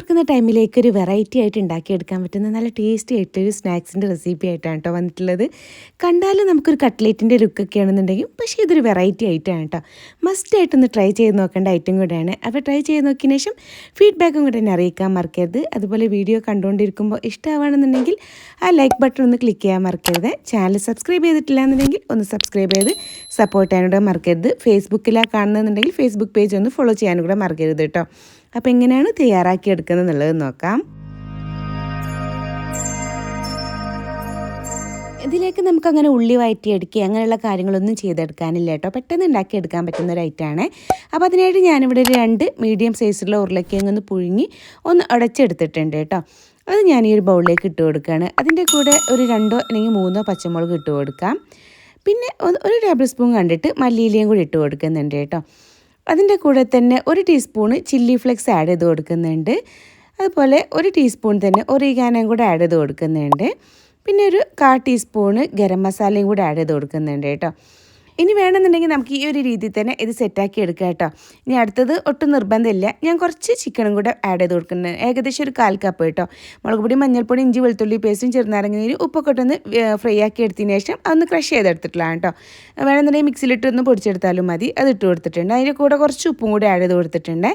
തുറക്കുന്ന ടൈമിലേക്ക് ഒരു വെറൈറ്റി ആയിട്ട് ഉണ്ടാക്കിയെടുക്കാൻ പറ്റുന്ന നല്ല ടേസ്റ്റി ആയിട്ടൊരു സ്നാക്സിൻ്റെ റെസിപ്പി ആയിട്ടാണ് കേട്ടോ വന്നിട്ടുള്ളത്. കണ്ടാലും നമുക്കൊരു കട്ട്ലേറ്റിൻ്റെ ലുക്കൊക്കെ ആണെന്നുണ്ടെങ്കിൽ, പക്ഷേ ഇതൊരു വെറൈറ്റി ആയിട്ടാണ് കേട്ടോ. മസ്റ്റായിട്ടൊന്ന് ട്രൈ ചെയ്ത് നോക്കേണ്ട ഐറ്റം കൂടെയാണ്. അപ്പോൾ ട്രൈ ചെയ്ത് നോക്കിയതിന് ശേഷം ഫീഡ്ബാക്കും കൂടെ എന്നെ അറിയിക്കാൻ മറക്കരുത്. അതുപോലെ വീഡിയോ കണ്ടുകൊണ്ടിരിക്കുമ്പോൾ ഇഷ്ടമാണെന്നുണ്ടെങ്കിൽ ആ ലൈക്ക് ബട്ടൺ ഒന്ന് ക്ലിക്ക് ചെയ്യാൻ മറക്കരുത്. ചാനൽ സബ്സ്ക്രൈബ് ചെയ്തിട്ടില്ല എന്നുണ്ടെങ്കിൽ ഒന്ന് സബ്സ്ക്രൈബ് ചെയ്ത് സപ്പോർട്ട് ചെയ്യാനൂടെ മറക്കരുത്. ഫേസ്ബുക്കിലാണ് കാണുന്നതെന്നുണ്ടെങ്കിൽ ഫേസ്ബുക്ക് പേജ് ഒന്ന് ഫോളോ ചെയ്യാനും കൂടെ മറക്കരുത് കേട്ടോ. അപ്പോൾ എങ്ങനെയാണ് തയ്യാറാക്കി എടുക്കുന്നത് എന്നുള്ളത് നോക്കാം. ഇതിലേക്ക് നമുക്കങ്ങനെ ഉള്ളി വഴറ്റിയെടുക്കുക അങ്ങനെയുള്ള കാര്യങ്ങളൊന്നും ചെയ്തെടുക്കാനില്ല കേട്ടോ. പെട്ടെന്ന് ഉണ്ടാക്കിയെടുക്കാൻ പറ്റുന്ന ഒരു ഐറ്റമാണ്. അപ്പോൾ അതിനായിട്ട് ഞാനിവിടെ ഒരു 2 മീഡിയം സൈസുള്ള ഉരുളക്കിഴങ്ങ് ഒന്ന് പുഴുങ്ങി ഒന്ന് ഉടച്ചെടുത്തിട്ടുണ്ട് കേട്ടോ. അത് ഞാൻ ഈ ഒരു ബൗളിലേക്ക് ഇട്ട് കൊടുക്കുകയാണ്. അതിൻ്റെ കൂടെ ഒരു 2 അല്ലെങ്കിൽ 3 പച്ചമുളക് ഇട്ട് കൊടുക്കാം. പിന്നെ ഒരു ടേബിൾ സ്പൂൺ കണ്ടിട്ട് മല്ലിയിലയും കൂടി ഇട്ട് കൊടുക്കുന്നുണ്ട് കേട്ടോ. അതിൻ്റെ കൂടെ തന്നെ 1 ടീസ്പൂണ് ചില്ലി ഫ്ലെക്സ് ആഡ് ചെയ്ത് കൊടുക്കുന്നുണ്ട്. അതുപോലെ 1 ടീസ്പൂൺ തന്നെ ഒറിഗാനോയും കൂടെ ആഡ് ചെയ്ത് കൊടുക്കുന്നുണ്ട്. പിന്നെ ഒരു 1/4 ടീസ്പൂണ് ഗരം മസാലയും കൂടെ ആഡ് ചെയ്ത് കൊടുക്കുന്നുണ്ട് കേട്ടോ. ഇനി വേണമെന്നുണ്ടെങ്കിൽ നമുക്ക് ഈ ഒരു രീതിയിൽ തന്നെ ഇത് സെറ്റാക്കി എടുക്കാം കേട്ടോ. ഇനി അടുത്തത് ഒട്ടും നിർബന്ധമില്ല. ഞാൻ കുറച്ച് ചിക്കനും കൂടെ ആഡ് ചെയ്ത് കൊടുക്കുന്നുണ്ട്. ഏകദേശം ഒരു 1/4 കപ്പ് കേട്ടോ. മുളക് പൊടി, മഞ്ഞൾപ്പൊടി, ഇഞ്ചി വെളുത്തുള്ളി പേസ്റ്റും ചെറുനാരങ്ങ നീര് ഉപ്പൊക്കെ ഇട്ടൊന്ന് ഫ്രൈ ആക്കി എടുത്തതിന് ശേഷം അതൊന്ന് ക്രഷ് ചെയ്തെടുത്തിട്ടുള്ളതാണ് കേട്ടോ. വേണമെന്നുണ്ടെങ്കിൽ മിക്സിയിലിട്ടൊന്ന് പൊടിച്ചെടുത്താലും മതി. അത് ഇട്ട് കൊടുത്തിട്ടുണ്ട്. അതിൻ്റെ കൂടെ കുറച്ച് ഉപ്പും കൂടെ ആഡ് ചെയ്ത് കൊടുത്തിട്ടുണ്ട്.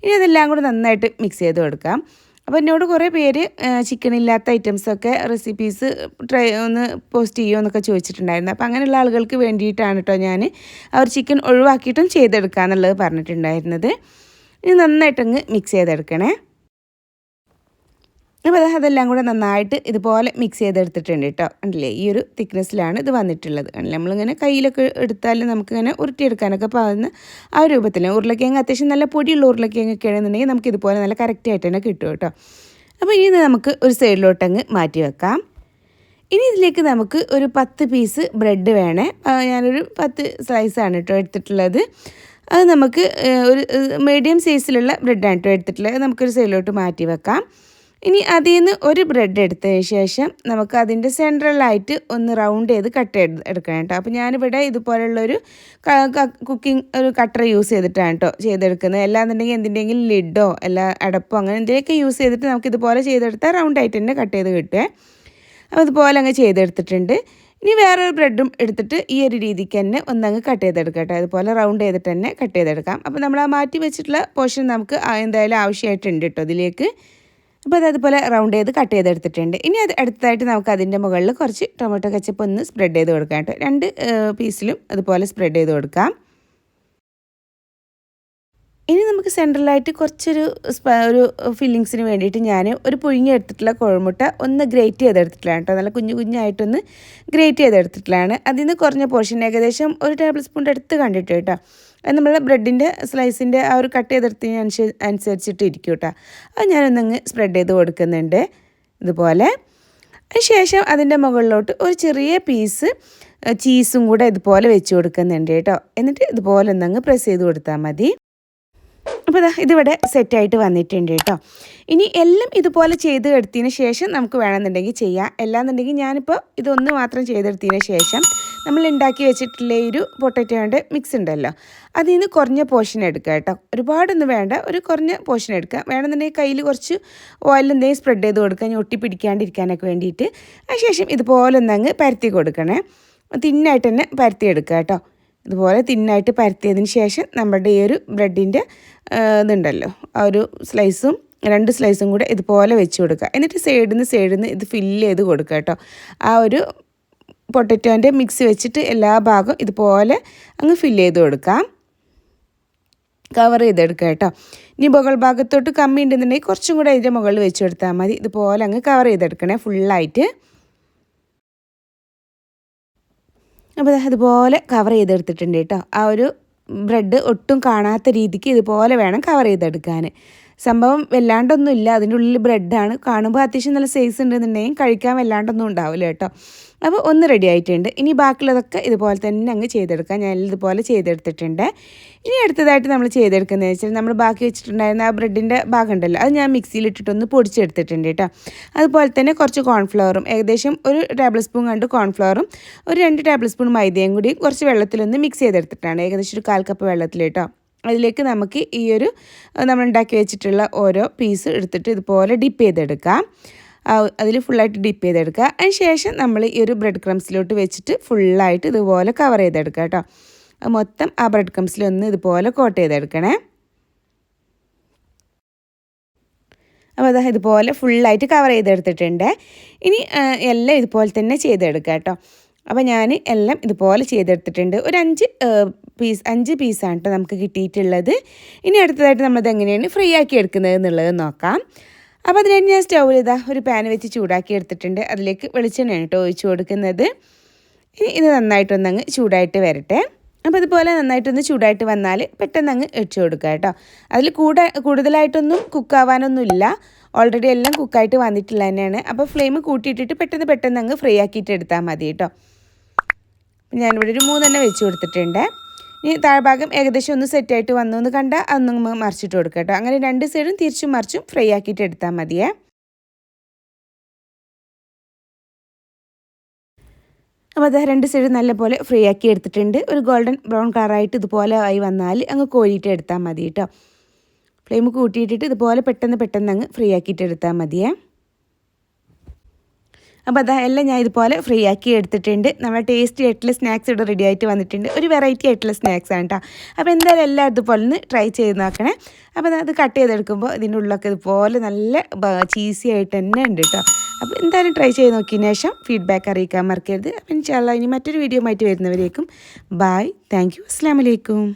ഇനി അതെല്ലാം കൂടെ നന്നായിട്ട് മിക്സ് ചെയ്ത് കൊടുക്കാം. അപ്പോൾ എന്നോട് കുറേ പേര് ചിക്കൻ ഇല്ലാത്ത ഐറ്റംസൊക്കെ റെസിപ്പീസ് ഒന്ന് പോസ്റ്റ് ചെയ്യുമോ എന്നൊക്കെ ചോദിച്ചിട്ടുണ്ടായിരുന്നു. അപ്പോൾ അങ്ങനെയുള്ള ആളുകൾക്ക് വേണ്ടിയിട്ടാണ് കേട്ടോ ഞാൻ അവർ ചിക്കൻ ഒഴിവാക്കിയിട്ടും ചെയ്തെടുക്കുക എന്നുള്ളത് പറഞ്ഞിട്ടുണ്ടായിരുന്നത്. ഇനി നന്നായിട്ടങ്ങ് മിക്സ് ചെയ്തെടുക്കണേ. അപ്പോൾ അതെല്ലാം കൂടെ നന്നായിട്ട് ഇതുപോലെ മിക്സ് ചെയ്തെടുത്തിട്ടുണ്ട് കേട്ടോ. കണ്ടില്ലേ, ഈ ഒരു തിക്നെസ്സിലാണ് ഇത് വന്നിട്ടുള്ളത്. കണ്ടില്ലേ, നമ്മളിങ്ങനെ കയ്യിലൊക്കെ എടുത്താൽ നമുക്കിങ്ങനെ ഉരുട്ടിയെടുക്കാനൊക്കെ പാകുന്ന ആ ഒരു രൂപത്തിൽ. ഉരുളക്കിഴങ്ങ് അത്യാവശ്യം നല്ല പൊടിയുള്ള ഉരുളക്കിഴങ്ങൊക്കെ ആണെന്നുണ്ടെങ്കിൽ നമുക്ക് ഇതുപോലെ നല്ല കറക്റ്റായിട്ട് തന്നെ കിട്ടും കേട്ടോ. അപ്പോൾ ഇനി നമുക്ക് ഒരു സൈഡിലോട്ടങ്ങ് മാറ്റി വെക്കാം. ഇനി ഇതിലേക്ക് നമുക്ക് ഒരു 10 പീസ് ബ്രെഡ് വേണേ. ഞാനൊരു 10 സ്ലൈസാണ് കേട്ടോ എടുത്തിട്ടുള്ളത്. അത് നമുക്ക് ഒരു മീഡിയം സൈസിലുള്ള ബ്രെഡാണ് കേട്ടോ എടുത്തിട്ടുള്ളത്. നമുക്കൊരു സൈഡിലോട്ട് മാറ്റി വെക്കാം. ഇനി അതിൽ നിന്ന് ഒരു ബ്രെഡ് എടുത്തതിന് ശേഷം നമുക്ക് അതിൻ്റെ സെൻട്രലായിട്ട് ഒന്ന് റൗണ്ട് ചെയ്ത് കട്ട് എടുക്കണം കേട്ടോ. അപ്പോൾ ഞാനിവിടെ ഇതുപോലുള്ളൊരു കുക്കിംഗ് ഒരു കട്ടർ യൂസ് ചെയ്തിട്ടാണ് കേട്ടോ ചെയ്തെടുക്കുന്നത്. അല്ലാന്നുണ്ടെങ്കിൽ എന്തിൻ്റെങ്കിലും ലിഡോ അല്ല അടപ്പോ അങ്ങനെ എന്തെങ്കിലുമൊക്കെ യൂസ് ചെയ്തിട്ട് നമുക്ക് ഇതുപോലെ ചെയ്തെടുത്താൽ റൗണ്ടായിട്ട് തന്നെ കട്ട് ചെയ്ത് കിട്ടുമേ. അപ്പോൾ ഇതുപോലെ അങ്ങ് ചെയ്തെടുത്തിട്ടുണ്ട്. ഇനി വേറൊരു ബ്രെഡും എടുത്തിട്ട് ഈ ഒരു രീതിക്ക് തന്നെ ഒന്നങ്ങ് കട്ട് ചെയ്തെടുക്കാം കേട്ടോ. അതുപോലെ റൗണ്ട് ചെയ്തിട്ട് തന്നെ കട്ട് ചെയ്തെടുക്കാം. അപ്പോൾ നമ്മൾ ആ മാറ്റി വെച്ചിട്ടുള്ള പോർഷൻ നമുക്ക് എന്തായാലും ആവശ്യമായിട്ടുണ്ട് കേട്ടോ ഇതിലേക്ക്. അപ്പോൾ അതതുപോലെ റൗണ്ട് ചെയ്ത് കട്ട് ചെയ്തെടുത്തിട്ടുണ്ട്. ഇനി അത് അടുത്തതായിട്ട് നമുക്ക് അതിൻ്റെ മുകളിൽ കുറച്ച് ടൊമാറ്റോ കെച്ചപ്പ് ഒന്ന് സ്പ്രെഡ് ചെയ്ത് കൊടുക്കാം കേട്ടോ. 2 പീസിലും അതുപോലെ സ്പ്രെഡ് ചെയ്ത് കൊടുക്കാം. ഇനി നമുക്ക് സെൻട്രലായിട്ട് കുറച്ചൊരു ഒരു ഫില്ലിങ്സിന് വേണ്ടിയിട്ട് ഞാൻ ഒരു പുഴുങ്ങി എടുത്തിട്ടുള്ള കോഴിമുട്ട ഒന്ന് ഗ്രേറ്റ് ചെയ്തെടുത്തിട്ടുള്ളതാണ് കേട്ടോ. നല്ല കുഞ്ഞു കുഞ്ഞായിട്ടൊന്ന് ഗ്രേറ്റ് ചെയ്തെടുത്തിട്ടുള്ളതാണ്. അതിൽ നിന്ന് കുറഞ്ഞ പോർഷൻ ഏകദേശം 1 ടേബിൾ സ്പൂണിൻ്റെ അടുത്ത് കണ്ടിട്ട് കേട്ടോ. അത് നമ്മൾ ബ്രെഡിൻ്റെ സ്ലൈസിൻ്റെ ആ ഒരു കട്ട് ചെയ്തെടുത്തതിന് അനുസരിച്ചിട്ട് ഇരിക്കും കേട്ടോ. അത് ഞാനൊന്നങ്ങ് സ്പ്രെഡ് ചെയ്ത് കൊടുക്കുന്നുണ്ട് ഇതുപോലെ. അതിനുശേഷം അതിൻ്റെ മുകളിലോട്ട് ഒരു ചെറിയ പീസ് ചീസും കൂടെ ഇതുപോലെ വെച്ച് കൊടുക്കുന്നുണ്ട് കേട്ടോ. എന്നിട്ട് ഇതുപോലെ ഒന്നങ്ങ് പ്രസ് ചെയ്ത് കൊടുത്താൽ മതി. അപ്പോൾ ഇതിവിടെ സെറ്റായിട്ട് വന്നിട്ടുണ്ട് കേട്ടോ. ഇനി എല്ലാം ഇതുപോലെ ചെയ്ത് എടുത്തതിന് ശേഷം നമുക്ക് വേണമെന്നുണ്ടെങ്കിൽ ചെയ്യാം. അല്ലാന്നുണ്ടെങ്കിൽ ഞാനിപ്പോൾ ഇതൊന്ന് മാത്രം ചെയ്തെടുത്തതിന് ശേഷം നമ്മൾ ഉണ്ടാക്കി വെച്ചിട്ടുള്ള ഒരു പൊട്ടറ്റോയുടെ മിക്സ് ഉണ്ടല്ലോ, അതിൽ നിന്ന് കുറഞ്ഞ പോർഷൻ എടുക്കുക കേട്ടോ. ഒരുപാടൊന്നും വേണ്ട, ഒരു കുറഞ്ഞ പോർഷൻ എടുക്കുക. വേണമെന്നുണ്ടെങ്കിൽ കയ്യിൽ കുറച്ച് ഓയിൽ എന്തെങ്കിലും സ്പ്രെഡ് ചെയ്ത് കൊടുക്കുക, ഒട്ടി പിടിക്കാണ്ടിരിക്കാനൊക്കെ വേണ്ടിയിട്ട്. അതിനുശേഷം ഇതുപോലെ ഒന്നങ്ങ് പരത്തി കൊടുക്കണേ. തിന്നായിട്ട് തന്നെ പരത്തിയെടുക്കുക കേട്ടോ. ഇതുപോലെ തിന്നായിട്ട് പരത്തിയതിന് ശേഷം നമ്മുടെ ഈ ഒരു ബ്രെഡിൻ്റെ ഇതുണ്ടല്ലോ, ആ ഒരു സ്ലൈസും 2 സ്ലൈസും കൂടെ ഇതുപോലെ വെച്ച് കൊടുക്കുക. എന്നിട്ട് സൈഡിൽ നിന്ന് ഇത് ഫില്ല് ചെയ്ത് കൊടുക്കുക കേട്ടോ. ആ ഒരു പൊട്ടറ്റോൻ്റെ മിക്സ് വെച്ചിട്ട് എല്ലാ ഭാഗവും ഇതുപോലെ അങ്ങ് ഫില്ല് ചെയ്ത് കൊടുക്കാം. കവർ ചെയ്തെടുക്കുക കേട്ടോ. ഇനി മുകൾ ഭാഗത്തോട്ട് കമ്മി ഉണ്ടെന്നുണ്ടെങ്കിൽ കുറച്ചും കൂടെ ഇതിൻ്റെ മുകളിൽ വെച്ച് കൊടുത്താൽ മതി. ഇതുപോലെ അങ്ങ് കവർ ചെയ്തെടുക്കണേ ഫുള്ളായിട്ട്. അപ്പോൾ അതുപോലെ കവർ ചെയ്തെടുത്തിട്ടുണ്ട് കേട്ടോ. ആ ഒരു ബ്രെഡ് ഒട്ടും കാണാത്ത രീതിക്ക് ഇതുപോലെ വേണം കവർ ചെയ്തെടുക്കാൻ. സംഭവം വല്ലാണ്ടൊന്നുമില്ല, അതിൻ്റെ ഉള്ളിൽ ബ്രെഡാണ്. കാണുമ്പോൾ അത്യാവശ്യം നല്ല സൈസ് ഉണ്ടെന്നുണ്ടെങ്കിൽ കഴിക്കാൻ വല്ലാണ്ടൊന്നും ഉണ്ടാവില്ല കേട്ടോ. അപ്പോൾ ഒന്ന് റെഡി ആയിട്ടുണ്ട്. ഇനി ബാക്കിയുള്ളതൊക്കെ ഇതുപോലെ തന്നെ അങ്ങ് ചെയ്തെടുക്കാം. ഞാൻ ഇതുപോലെ ചെയ്തെടുത്തിട്ടുണ്ട്. ഇനി അടുത്തതായിട്ട് നമ്മൾ ചെയ്തെടുക്കുന്നത് വെച്ചാൽ നമ്മൾ ബാക്കി വെച്ചിട്ടുണ്ടായിരുന്ന ആ ബ്രെഡിൻ്റെ ഭാഗം ഉണ്ടല്ലോ, അത് ഞാൻ മിക്സിയിലിട്ടിട്ടൊന്ന് പൊടിച്ചെടുത്തിട്ടുണ്ട് കേട്ടോ. അതുപോലെ തന്നെ കുറച്ച് കോൺഫ്ലവറും, ഏകദേശം 1 ടേബിൾ സ്പൂൺ കണ്ട് കോൺഫ്ലവറും, ഒരു 2 ടേബിൾ സ്പൂൺ മൈദയും കൂടി കുറച്ച് വെള്ളത്തിലൊന്ന് മിക്സ് ചെയ്തെടുത്തിട്ടാണ്. ഏകദേശം ഒരു 1/4 കപ്പ് വെള്ളത്തിൽ കേട്ടോ. അതിലേക്ക് നമുക്ക് ഈ ഒരു നമ്മൾ ഉണ്ടാക്കി വെച്ചിട്ടുള്ള ഓരോ പീസ് എടുത്തിട്ട് ഇതുപോലെ ഡിപ്പ് ചെയ്തെടുക്കാം. അതിൽ ഫുള്ളായിട്ട് ഡിപ്പ് ചെയ്തെടുക്കുക. അതിന് ശേഷം നമ്മൾ ഈ ഒരു ബ്രെഡ് ക്രംസിലോട്ട് വെച്ചിട്ട് ഫുള്ളായിട്ട് ഇതുപോലെ കവർ ചെയ്തെടുക്കുക കേട്ടോ. മൊത്തം ആ ബ്രെഡ് ക്രംസിലൊന്ന് ഇതുപോലെ കോട്ട് ചെയ്തെടുക്കണേ. അപ്പോൾ അത് ഇതുപോലെ ഫുള്ളായിട്ട് കവർ ചെയ്തെടുത്തിട്ടുണ്ട്. ഇനി എല്ലാം ഇതുപോലെ തന്നെ ചെയ്തെടുക്കുക കേട്ടോ. അപ്പോൾ ഞാൻ എല്ലാം ഇതുപോലെ ചെയ്തെടുത്തിട്ടുണ്ട്. ഒരു 5 പീസാണ് കേട്ടോ നമുക്ക് കിട്ടിയിട്ടുള്ളത്. ഇനി അടുത്തതായിട്ട് നമ്മളത് എങ്ങനെയാണ് ഫ്രൈ ആക്കി എടുക്കുന്നത് എന്നുള്ളത് നോക്കാം. അപ്പോൾ അതിനായിട്ട് ഞാൻ സ്റ്റൗവിൽ ഒരു പാൻ വെച്ച് ചൂടാക്കി എടുത്തിട്ടുണ്ട്. അതിലേക്ക് വെളിച്ചെണ്ണയാണ് കേട്ടോ ഒഴിച്ച് കൊടുക്കുന്നത്. ഇനി ഇത് നന്നായിട്ടൊന്നങ്ങ് ചൂടായിട്ട് വരട്ടെ. അപ്പോൾ ഇതുപോലെ നന്നായിട്ടൊന്ന് ചൂടായിട്ട് വന്നാൽ പെട്ടെന്ന് അങ്ങ് ഇട്ട് കൊടുക്കുക കേട്ടോ. അതിൽ കൂടുതലായിട്ടൊന്നും കുക്കാവാനൊന്നുമില്ല. ഓൾറെഡി എല്ലാം കുക്കായിട്ട് വന്നിട്ടുള്ള തന്നെയാണ്. അപ്പോൾ ഫ്ലെയിം കൂട്ടിയിട്ടിട്ട് പെട്ടെന്ന് അങ്ങ് ഫ്രൈ ആക്കിയിട്ട് എടുത്താൽ മതി കേട്ടോ. ഞാനിവിടെ ഒരു 3 വെച്ച് കൊടുത്തിട്ടുണ്ട്. ഇനി താഴ്ഭാഗം ഏകദേശം ഒന്ന് സെറ്റായിട്ട് വന്നു എന്ന് കണ്ടാൽ അതൊന്ന് മറിച്ചിട്ട് കൊടുക്കുക കേട്ടോ. അങ്ങനെ 2 സൈഡും തിരിച്ചും മറിച്ചും ഫ്രൈ ആക്കിയിട്ട് എടുത്താൽ മതിയേ. അപ്പോൾ അത് 2 സൈഡും നല്ലപോലെ ഫ്രൈ ആക്കി എടുത്തിട്ടുണ്ട്. ഒരു ഗോൾഡൻ ബ്രൗൺ കളറായിട്ട് ഇതുപോലെ ആയി വന്നാൽ അങ്ങ് കോരിയിട്ട് എടുത്താൽ മതി കേട്ടോ. ഫ്ലെയിം കൂട്ടിയിട്ടിട്ട് ഇതുപോലെ പെട്ടെന്ന് അങ്ങ് ഫ്രൈ ആക്കിയിട്ട് എടുത്താൽ മതിയേ. അപ്പോൾ എല്ലാം ഞാൻ ഇതുപോലെ ഫ്രൈ ആക്കി എടുത്തിട്ടുണ്ട്. നമ്മുടെ ടേസ്റ്റി ആയിട്ടുള്ള സ്നാക്സ് ഇവിടെ റെഡി ആയിട്ട് വന്നിട്ടുണ്ട്. ഒരു വെറൈറ്റി ആയിട്ടുള്ള സ്നാക്സ് ആണ് കേട്ടോ. അപ്പോൾ എന്തായാലും എല്ലാം ഇതുപോലെ ഒന്ന് ട്രൈ ചെയ്ത് നോക്കണേ. അപ്പോൾ അത് കട്ട് ചെയ്തെടുക്കുമ്പോൾ ഇതിൻ്റെ ഉള്ളിലൊക്കെ ഇതുപോലെ നല്ല ചീസി ആയിട്ട് തന്നെ ഉണ്ട് കേട്ടോ. അപ്പോൾ എന്തായാലും ട്രൈ ചെയ്ത് നോക്കിയതിന് ശേഷം ഫീഡ്ബാക്ക് അറിയിക്കാൻ മറക്കരുത്. അപ്പോൾ ഇൻഷാല്ലാ ഇനി മറ്റൊരു വീഡിയോ ആയിട്ട് വരുന്നവരേക്കും ബായ്, താങ്ക് യു, അസ്സലാമു അലൈക്കും.